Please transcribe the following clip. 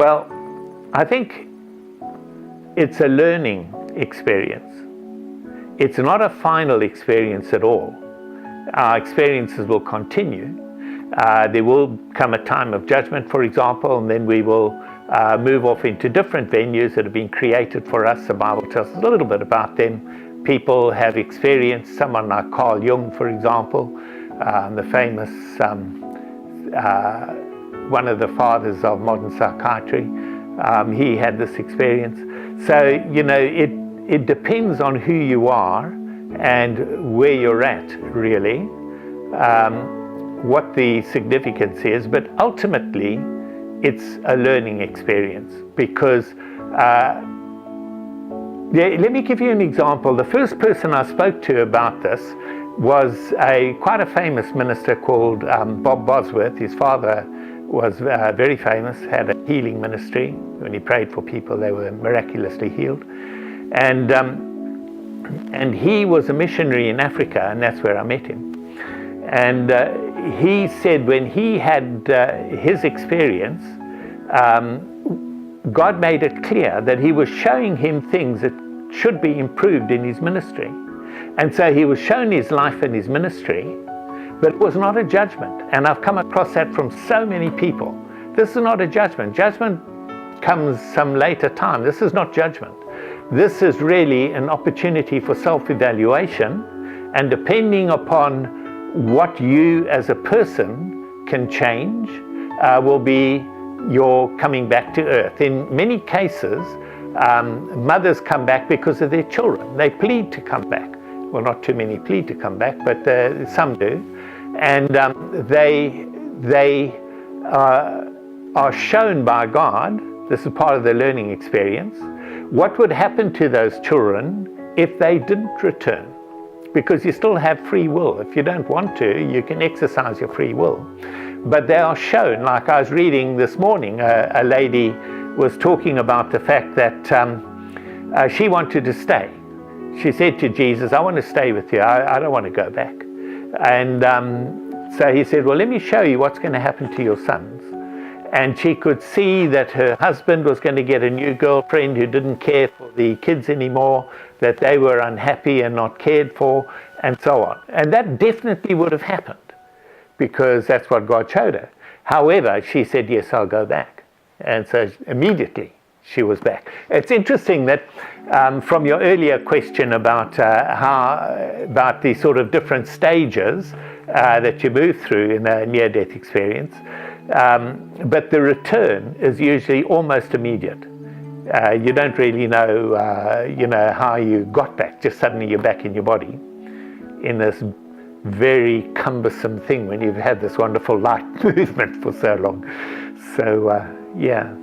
Well, I think it's a learning experience. It's not a final experience at all. Our experiences will continue. There will come a time of judgment, for example, and then we will move off into different venues that have been created for us. The Bible tells us a little bit about them. People have experienced, someone like Carl Jung, for example, the famous, one of the fathers of modern psychiatry. He had this experience. So, it depends on who you are and where you're at, really, what the significance is, but ultimately it's a learning experience because let me give you an example. The first person I spoke to about this was quite a famous minister called Bob Bosworth. His father was very famous, had a healing ministry. When he prayed for people, they were miraculously healed. And he was a missionary in Africa, and that's where I met him. And he said when he had his experience, God made it clear that he was showing him things that should be improved in his ministry. And so he was shown his life and his ministry, but it was not a judgment. And I've come across that from so many people. This is not a judgment. Judgment comes some later time. This is not judgment. This is really an opportunity for self-evaluation, and depending upon what you as a person can change will be your coming back to earth. In many cases, mothers come back because of their children. They plead to come back. Well, not too many plead to come back, but some do. And they are shown by God, this is part of the learning experience, what would happen to those children if they didn't return. Because you still have free will. If you don't want to, you can exercise your free will. But they are shown, like I was reading this morning, a lady was talking about the fact that she wanted to stay. She said to Jesus, I want to stay with you, I don't want to go back. And so he said, well, let me show you what's going to happen to your sons. And she could see that her husband was going to get a new girlfriend who didn't care for the kids anymore, that they were unhappy and not cared for, and so on. And that definitely would have happened because that's what God showed her. However, she said, yes, I'll go back. And so immediately she was back. It's interesting that from your earlier question about about the sort of different stages that you move through in a near-death experience, but the return is usually almost immediate. You don't really know, how you got back. Just suddenly you're back in your body in this very cumbersome thing when you've had this wonderful light movement for so long. So, yeah.